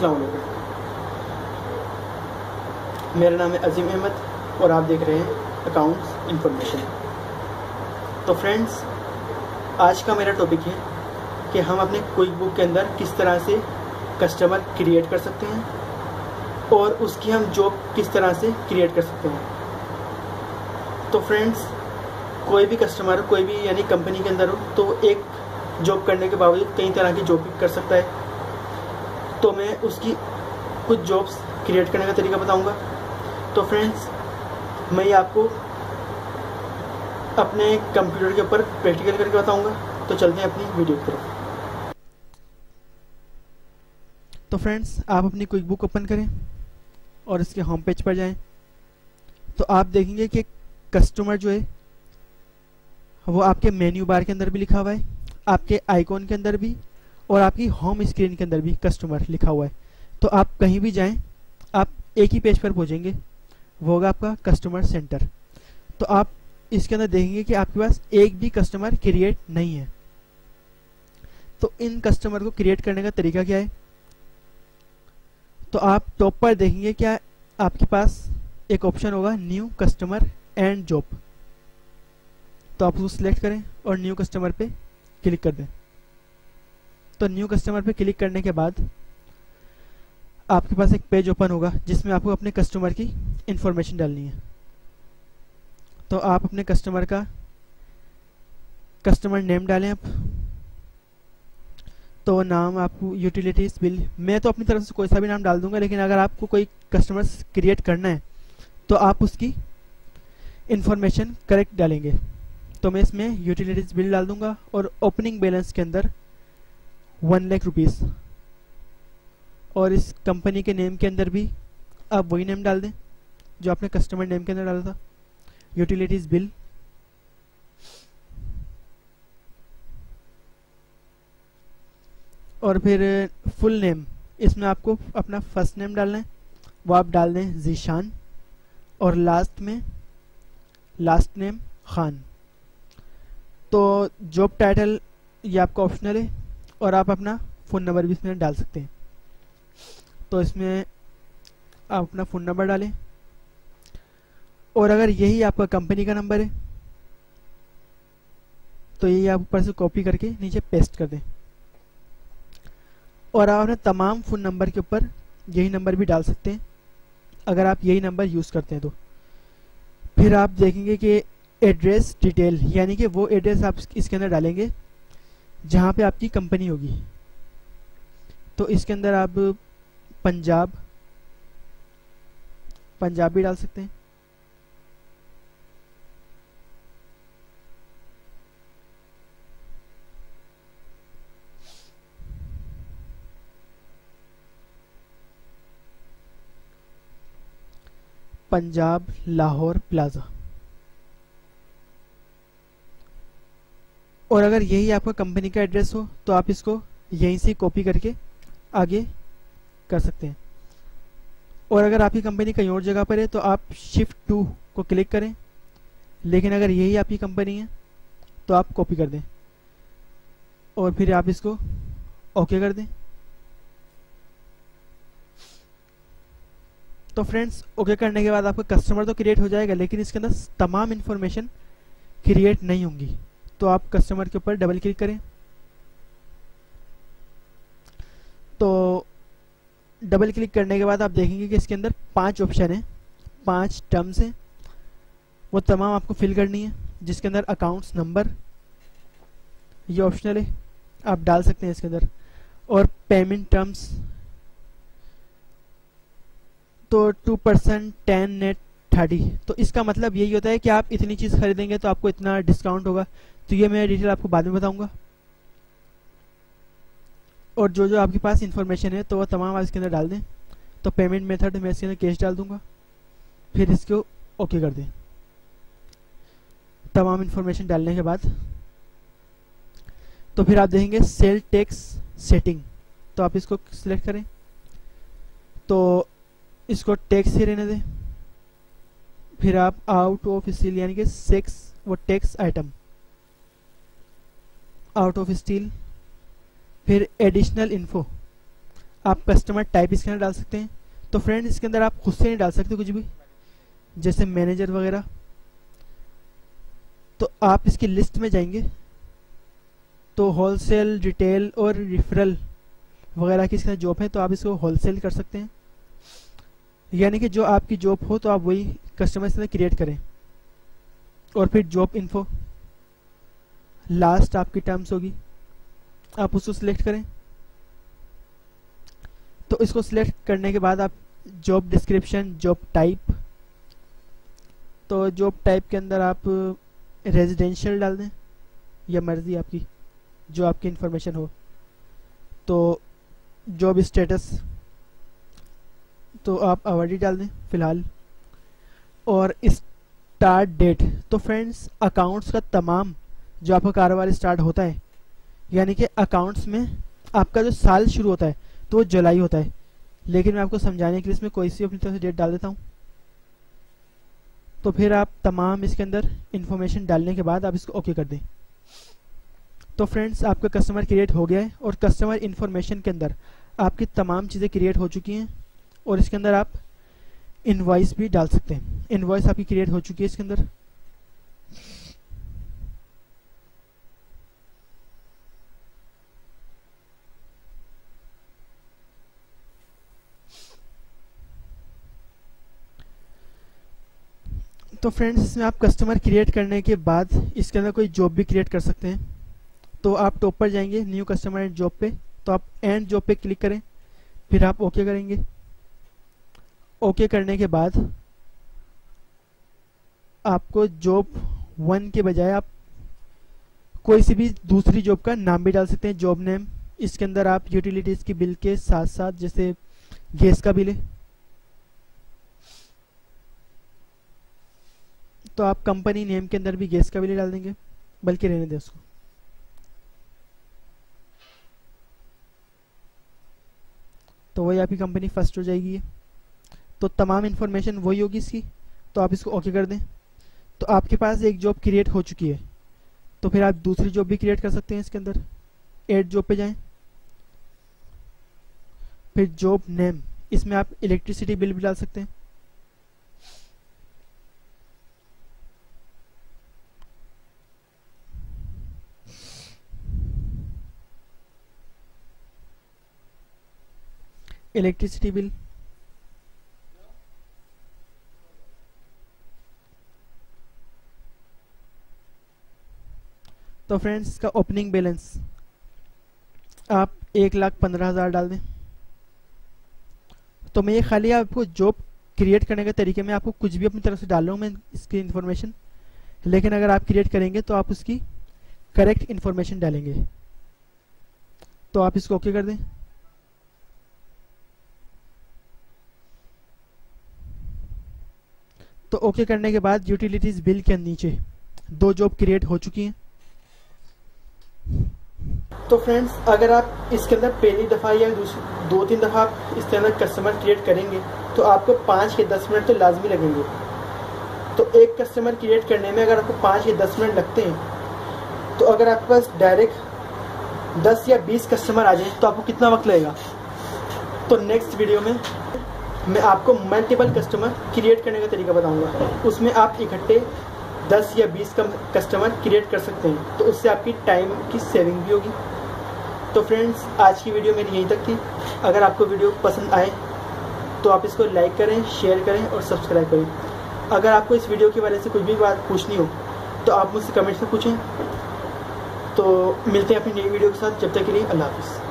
अस्सलाम वालेकुम। मेरा नाम है अजीम अहमद और आप देख रहे हैं अकाउंट्स इंफॉर्मेशन। तो फ्रेंड्स, आज का मेरा टॉपिक है कि हम अपने क्विक बुक के अंदर किस तरह से कस्टमर क्रिएट कर सकते हैं और उसकी हम जॉब किस तरह से क्रिएट कर सकते हैं। तो फ्रेंड्स, कोई भी कस्टमर, कोई भी यानी कंपनी के अंदर हो तो एक जॉब करने के बावजूद कई तरह की जॉब कर सकता है। तो मैं उसकी कुछ जॉब्स क्रिएट करने का तरीका बताऊंगा। तो फ्रेंड्स, मैं ये आपको अपने कंप्यूटर के ऊपर प्रैक्टिकल करके बताऊंगा। तो चलते हैं अपनी वीडियो की तरफ। तो फ्रेंड्स, आप अपनी क्विक बुक ओपन करें और इसके होम पेज पर जाएं। तो आप देखेंगे कि कस्टमर जो है वो आपके मेन्यू बार के अंदर भी लिखा हुआ है, आपके आइकॉन के अंदर भी और आपकी होम स्क्रीन के अंदर भी कस्टमर लिखा हुआ है। तो आप कहीं भी जाएं, आप एक ही पेज पर पहुंचेंगे, वो होगा आपका कस्टमर सेंटर। तो आप इसके अंदर देखेंगे कि आपके पास एक भी कस्टमर क्रिएट नहीं है। तो इन कस्टमर को क्रिएट करने का तरीका क्या है? तो आप टॉप पर देखेंगे क्या आपके पास एक ऑप्शन होगा न्यू कस्टमर एंड जॉब। तो आप उसको सिलेक्ट करें और न्यू कस्टमर पे क्लिक कर दें। तो न्यू कस्टमर पे क्लिक करने के बाद आपके पास एक पेज ओपन होगा जिसमें आपको अपने कस्टमर की इंफॉर्मेशन डालनी है। तो आप अपने कस्टमर का कस्टमर नेम डालें आप। तो नाम आपको यूटिलिटीज बिल, मैं तो अपनी तरफ से कोई सा भी नाम डाल दूंगा, लेकिन अगर आपको कोई कस्टमर क्रिएट करना है तो आप उसकी इंफॉर्मेशन करेक्ट डालेंगे। तो मैं इसमें यूटिलिटीज बिल डाल दूंगा और ओपनिंग बैलेंस के अंदर 1 लाख रुपीस, और इस कंपनी के नेम के अंदर भी आप वही नेम डाल दें जो आपने कस्टमर नेम के अंदर डाला था, यूटिलिटीज बिल। और फिर फुल नेम, इसमें आपको अपना फर्स्ट नेम डालना है, वो आप डाल दें जीशान, और लास्ट में लास्ट नेम खान। तो जॉब टाइटल ये आपका ऑप्शनल है और आप अपना फ़ोन नंबर भी इसमें डाल सकते हैं। तो इसमें आप अपना फ़ोन नंबर डालें, और अगर यही आपका कंपनी का नंबर है तो यही आप ऊपर से कॉपी करके नीचे पेस्ट कर दें, और आप अपने तमाम फ़ोन नंबर के ऊपर यही नंबर भी डाल सकते हैं अगर आप यही नंबर यूज़ करते हैं। तो फिर आप देखेंगे कि एड्रेस डिटेल, यानी कि वो एड्रेस आप इसके अंदर डालेंगे जहाँ पे आपकी कंपनी होगी। तो इसके अंदर आप पंजाब भी डाल सकते हैं। पंजाब लाहौर प्लाजा। और अगर यही आपका कंपनी का एड्रेस हो तो आप इसको यहीं से कॉपी करके आगे कर सकते हैं। और अगर आपकी कंपनी कहीं और जगह पर है तो आप शिफ्ट 2 को क्लिक करें, लेकिन अगर यही आपकी कंपनी है तो आप कॉपी कर दें और फिर आप इसको ओके कर दें। तो फ्रेंड्स, ओके करने के बाद आपका कस्टमर तो क्रिएट हो जाएगा, लेकिन इसके अंदर तमाम इंफॉर्मेशन क्रिएट नहीं होंगी। तो आप कस्टमर के ऊपर डबल क्लिक करें। तो डबल क्लिक करने के बाद आप देखेंगे कि इसके अंदर 5 ऑप्शन हैं, 5 टर्म्स हैं, वो तमाम आपको फिल करनी है, जिसके अंदर अकाउंट्स नंबर ये ऑप्शनल है, आप डाल सकते हैं इसके अंदर। और पेमेंट टर्म्स, तो 2% 10 नेट 30। तो इसका मतलब यही होता है कि आप इतनी चीज़ खरीदेंगे तो आपको इतना डिस्काउंट होगा। तो ये मैं डिटेल आपको बाद में बताऊंगा। और जो जो आपके पास इंफॉर्मेशन है तो वो तमाम आप इसके अंदर डाल दें। तो पेमेंट मेथड मैं इसके अंदर कैश डाल दूंगा, फिर इसको ओके कर दें। तमाम इंफॉर्मेशन डालने के बाद तो फिर आप देखेंगे सेल टैक्स सेटिंग, तो आप इसको सिलेक्ट करें। तो इसको टैक्स ही रहने दें। फिर आप आउट ऑफ स्टील यानी कि 6 वो tax item out of steel, फिर एडिशनल इन्फो आप कस्टमर टाइप इसके अंदर डाल सकते हैं। तो फ्रेंड्स इसके अंदर आप खुद से नहीं डाल सकते कुछ भी, जैसे मैनेजर वगैरह। तो आप इसकी लिस्ट में जाएंगे तो होलसेल, रिटेल और रिफरल वगैरह की इसके जॉब है, तो आप इसको होलसेल कर सकते हैं। यानी कि जो आपकी जॉब हो तो आप वही कस्टमर से क्रिएट करें। और फिर जॉब इन्फो, लास्ट आपकी टर्म्स होगी, आप उसको सिलेक्ट करें। तो इसको सिलेक्ट करने के बाद आप जॉब डिस्क्रिप्शन, जॉब टाइप, तो जॉब टाइप के अंदर आप रेजिडेंशियल डाल दें या मर्जी आपकी, जो आपकी इंफॉर्मेशन हो। तो जॉब स्टेटस तो आप अवॉर्डी डाल दें फ़िलहाल। और स्टार्ट डेट, तो फ्रेंड्स अकाउंट्स का तमाम जो आपका कारोबार स्टार्ट होता है, यानी कि अकाउंट्स में आपका जो साल शुरू होता है तो वो जुलाई होता है, लेकिन मैं आपको समझाने के लिए इसमें कोई सी अपनी तरफ से डेट डाल देता हूँ। तो फिर आप तमाम इसके अंदर इंफॉर्मेशन डालने के बाद आप इसको ओके कर दें। तो फ्रेंड्स आपका कस्टमर क्रिएट हो गया है और कस्टमर इन्फॉर्मेशन के अंदर आपकी तमाम चीज़ें क्रिएट हो चुकी हैं। और इसके अंदर आप इनवॉइस भी डाल सकते हैं, इनवॉइस आपकी क्रिएट हो चुकी है इसके अंदर। तो फ्रेंड्स इसमें आप कस्टमर क्रिएट करने के बाद इसके अंदर कोई जॉब भी क्रिएट कर सकते हैं। तो आप टॉप पर जाएंगे न्यू कस्टमर एंड जॉब पे, तो आप एंड जॉब पे क्लिक करें, फिर आप ओके करेंगे। ओके करने के बाद आपको जॉब 1 के बजाय आप कोई सी भी दूसरी जॉब का नाम भी डाल सकते हैं, जॉब नेम। इसके अंदर आप यूटिलिटीज़ की बिल के साथ साथ जैसे गैस का बिल है तो आप कंपनी नेम के अंदर भी गैस का बिल डाल देंगे, बल्कि रहने दें उसको। तो वही आपकी कंपनी फर्स्ट हो जाएगी। तो तमाम इन्फॉर्मेशन वही होगी इसकी, तो आप इसको ओके कर दें। तो आपके पास एक जॉब क्रिएट हो चुकी है, तो फिर आप दूसरी जॉब भी क्रिएट कर सकते हैं। इसके अंदर ऐड जॉब पे जाएं, फिर जॉब नेम, इसमें आप इलेक्ट्रिसिटी बिल भी डाल सकते हैं। इलेक्ट्रिसिटी बिल, तो फ्रेंड्स इसका ओपनिंग बैलेंस आप 1,15,000 डाल दें। तो मैं ये खाली आपको जॉब क्रिएट करने के तरीके में आपको कुछ भी अपनी तरफ से डाल रहा हूँ मैं इसकी इन्फॉर्मेशन, लेकिन अगर आप क्रिएट करेंगे तो आप उसकी करेक्ट इन्फॉर्मेशन डालेंगे। तो आप इसको ओके कर दें। तो ओके करने के बाद यूटिलिटीज बिल के नीचे 2 जॉब क्रिएट हो चुकी हैं। तो फ्रेंड्स अगर आप इसके अंदर पहली दफ़ा या 2-3 दफ़ा आप इसके अंदर कस्टमर क्रिएट करेंगे तो आपको 5 या 10 मिनट तो लाजमी लगेंगे। तो एक कस्टमर क्रिएट करने में अगर आपको 5 या 10 मिनट लगते हैं, तो अगर आपके पास डायरेक्ट 10 या 20 कस्टमर आ जाए तो आपको कितना वक्त लगेगा। तो नेक्स्ट वीडियो में मैं आपको मल्टीपल कस्टमर क्रिएट करने का तरीका बताऊंगा। उसमें आप इकट्ठे 10 या 20 कस्टमर क्रिएट कर सकते हैं, तो उससे आपकी टाइम की सेविंग भी होगी। तो फ्रेंड्स आज की वीडियो मेरी यहीं तक थी। अगर आपको वीडियो पसंद आए तो आप इसको लाइक करें, शेयर करें और सब्सक्राइब करें। अगर आपको इस वीडियो के बारे से कुछ भी बात पूछनी हो तो आप मुझसे कमेंट्स में पूछें। तो मिलते हैं अपनी नई वीडियो के साथ, जब तक के लिए अल्लाह हाफिज़।